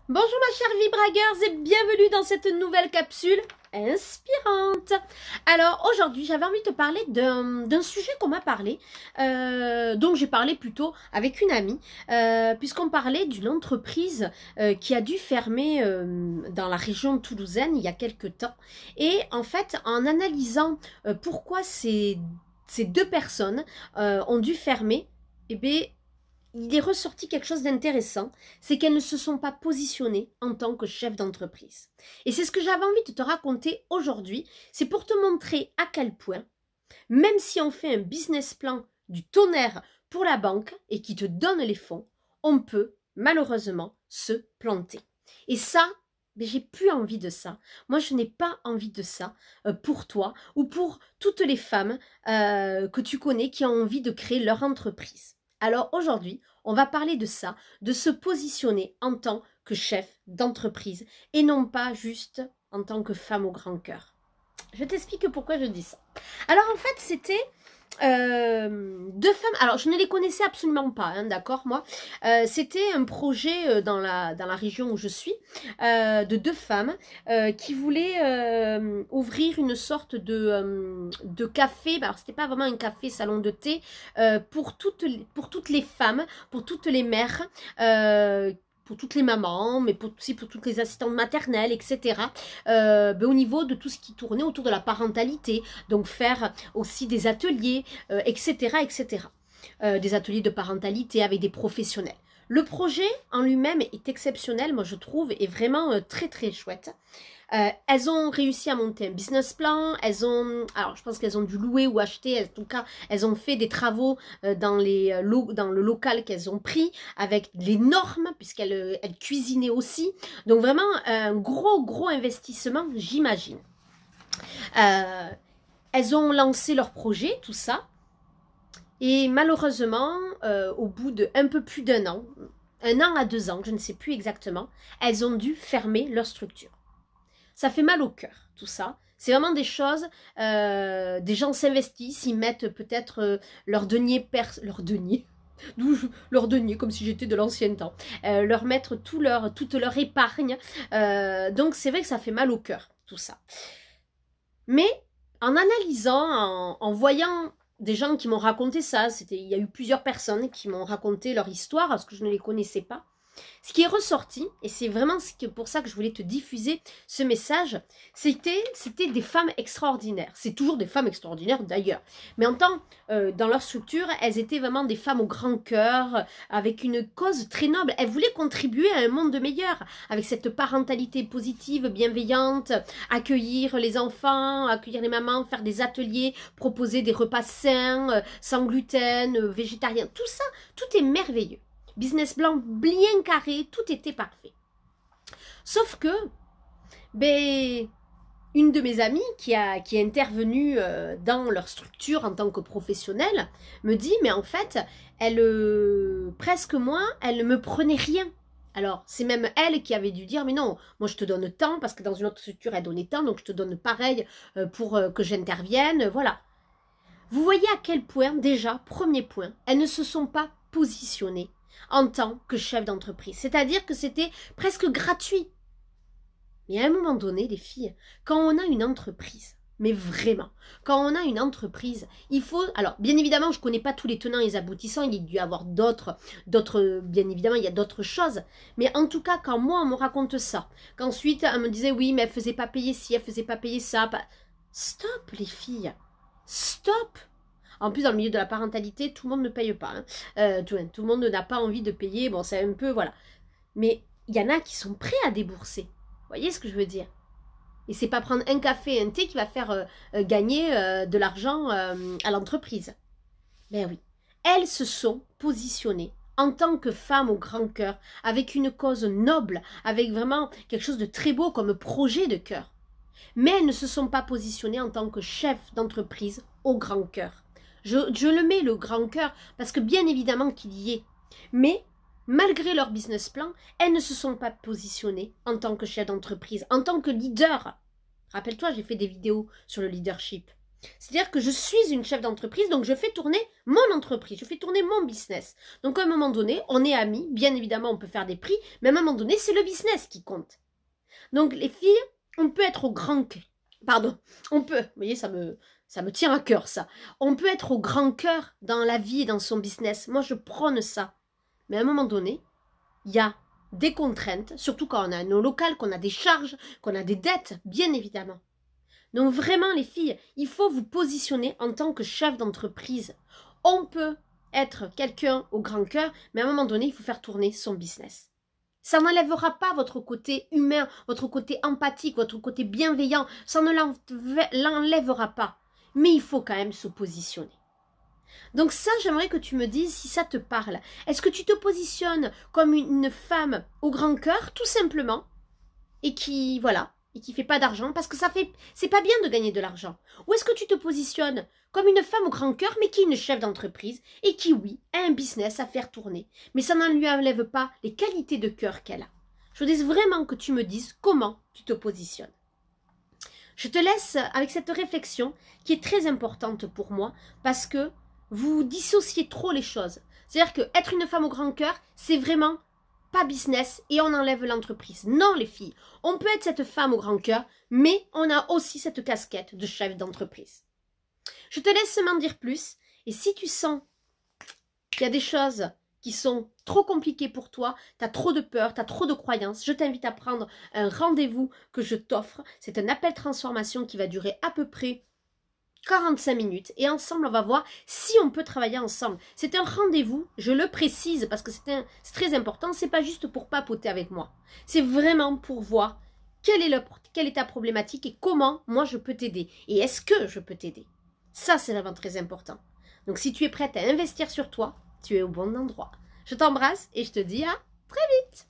Bonjour ma chère Vibragueurs et bienvenue dans cette nouvelle capsule inspirante. Alors aujourd'hui j'avais envie de te parler d'un sujet qu'on m'a parlé, dont j'ai parlé plutôt avec une amie, puisqu'on parlait d'une entreprise qui a dû fermer dans la région toulousaine il y a quelque temps. Et en fait en analysant pourquoi ces deux personnes ont dû fermer, eh bien, il est ressorti quelque chose d'intéressant, c'est qu'elles ne se sont pas positionnées en tant que chef d'entreprise. Et c'est ce que j'avais envie de te raconter aujourd'hui, c'est pour te montrer à quel point, même si on fait un business plan du tonnerre pour la banque et qui te donne les fonds, on peut malheureusement se planter. Et ça, mais j'ai plus envie de ça. Moi, je n'ai pas envie de ça pour toi ou pour toutes les femmes que tu connais qui ont envie de créer leur entreprise. Alors aujourd'hui, on va parler de ça, de se positionner en tant que chef d'entreprise et non pas juste en tant que femme au grand cœur. Je t'explique pourquoi je dis ça. Alors en fait, c'était deux femmes, alors je ne les connaissais absolument pas, hein, d'accord, moi. C'était un projet dans la région où je suis, de deux femmes qui voulaient ouvrir une sorte de café. Alors c'était pas vraiment un café, salon de thé, pour toutes les femmes, pour toutes les mères, pour toutes les mamans, mais aussi pour toutes les assistantes maternelles, etc. Au niveau de tout ce qui tournait autour de la parentalité, donc faire aussi des ateliers, etc., etc. Des ateliers de parentalité avec des professionnels. Le projet en lui-même est exceptionnel, moi je trouve, et vraiment très très chouette. Elles ont réussi à monter un business plan, alors je pense qu'elles ont dû louer ou acheter, en tout cas elles ont fait des travaux dans le local qu'elles ont pris, avec les normes, puisqu'elles cuisinaient aussi, donc vraiment un gros investissement, j'imagine. Elles ont lancé leur projet, tout ça, et malheureusement, au bout de un peu plus d'un an à 2 ans, je ne sais plus exactement, elles ont dû fermer leur structure. Ça fait mal au cœur, tout ça. C'est vraiment des choses, des gens s'investissent, ils mettent peut-être leur denier, leur denier, comme si j'étais de l'ancien temps, leur mettre toute leur épargne. Donc c'est vrai que ça fait mal au cœur, tout ça. Mais en analysant, en voyant des gens qui m'ont raconté ça, il y a eu plusieurs personnes qui m'ont raconté leur histoire, parce que je ne les connaissais pas. Ce qui est ressorti, et c'est vraiment pour ça que je voulais te diffuser ce message, c'était des femmes extraordinaires. C'est toujours des femmes extraordinaires d'ailleurs. Mais en tant, dans leur structure, elles étaient vraiment des femmes au grand cœur, avec une cause très noble. Elles voulaient contribuer à un monde meilleur, avec cette parentalité positive, bienveillante, accueillir les enfants, accueillir les mamans, faire des ateliers, proposer des repas sains, sans gluten, végétariens. Tout ça, tout est merveilleux. Business plan bien carré, tout était parfait. Sauf que, une de mes amies qui est intervenue dans leur structure en tant que professionnelle me dit, mais en fait, presque moi, elle ne me prenait rien. Alors, c'est même elle qui avait dû dire, mais non, moi je te donne tant, parce que dans une autre structure, elle donnait tant, donc je te donne pareil pour que j'intervienne, voilà. Vous voyez à quel point, déjà, premier point, elles ne se sont pas positionnées en tant que chef d'entreprise. C'est-à-dire que c'était presque gratuit. Mais à un moment donné, les filles, quand on a une entreprise, mais vraiment, quand on a une entreprise, il faut... Alors, bien évidemment, je ne connais pas tous les tenants et les aboutissants, il y a dû y avoir d'autres, bien évidemment, il y a d'autres choses. Mais en tout cas, quand moi, on me raconte ça, qu'ensuite, elle me disait, oui, mais elle ne faisait pas payer ci, elle ne faisait pas payer ça. Stop, les filles. Stop. En plus, dans le milieu de la parentalité, tout le monde ne paye pas. Hein. Tout le monde n'a pas envie de payer. Bon, c'est un peu, voilà. Mais il y en a qui sont prêts à débourser. Vous voyez ce que je veux dire? Et c'est pas prendre un café, un thé qui va faire gagner de l'argent à l'entreprise. Ben oui. Elles se sont positionnées en tant que femmes au grand cœur, avec une cause noble, avec vraiment quelque chose de très beau comme projet de cœur. Mais elles ne se sont pas positionnées en tant que chef d'entreprise au grand cœur. Je le mets le grand cœur parce que bien évidemment qu'il y est. Mais malgré leur business plan, elles ne se sont pas positionnées en tant que chef d'entreprise, en tant que leader. Rappelle-toi, j'ai fait des vidéos sur le leadership. C'est-à-dire que je suis une chef d'entreprise, donc je fais tourner mon entreprise, je fais tourner mon business. Donc à un moment donné, on est amis, bien évidemment on peut faire des prix, mais à un moment donné, c'est le business qui compte. Donc les filles, on peut être au grand cœur. Pardon, on peut, vous voyez, ça me tient à cœur ça. On peut être au grand cœur dans la vie et dans son business. Moi je prône ça. Mais à un moment donné, il y a des contraintes, surtout quand on a nos locales, qu'on a des charges, qu'on a des dettes, bien évidemment. Donc vraiment les filles, il faut vous positionner en tant que chef d'entreprise. On peut être quelqu'un au grand cœur, mais à un moment donné, il faut faire tourner son business. Ça n'enlèvera pas votre côté humain, votre côté empathique, votre côté bienveillant. Ça ne l'enlèvera pas. Mais il faut quand même se positionner. Donc ça, j'aimerais que tu me dises si ça te parle. Est-ce que tu te positionnes comme une femme au grand cœur, tout simplement, et qui, voilà, et qui fait pas d'argent, parce que c'est pas bien de gagner de l'argent. Ou est-ce que tu te positionnes comme une femme au grand cœur, mais qui est une chef d'entreprise, et qui, oui, a un business à faire tourner, mais ça n'en lui enlève pas les qualités de cœur qu'elle a. Je voudrais vraiment que tu me dises comment tu te positionnes. Je te laisse avec cette réflexion qui est très importante pour moi, parce que vous dissociez trop les choses. C'est-à-dire que être une femme au grand cœur, c'est vraiment pas business et on enlève l'entreprise. Non les filles, on peut être cette femme au grand cœur, mais on a aussi cette casquette de chef d'entreprise. Je te laisse m'en dire plus et si tu sens qu'il y a des choses qui sont trop compliquées pour toi, tu as trop de peur, tu as trop de croyances, je t'invite à prendre un rendez-vous que je t'offre. C'est un appel transformation qui va durer à peu près 45 minutes et ensemble on va voir si on peut travailler ensemble. C'est un rendez-vous, je le précise parce que c'est très important, c'est pas juste pour papoter avec moi. C'est vraiment pour voir quelle est ta problématique et comment moi je peux t'aider. Et est-ce que je peux t'aider? Ça c'est vraiment très important. Donc si tu es prête à investir sur toi, tu es au bon endroit. Je t'embrasse et je te dis à très vite.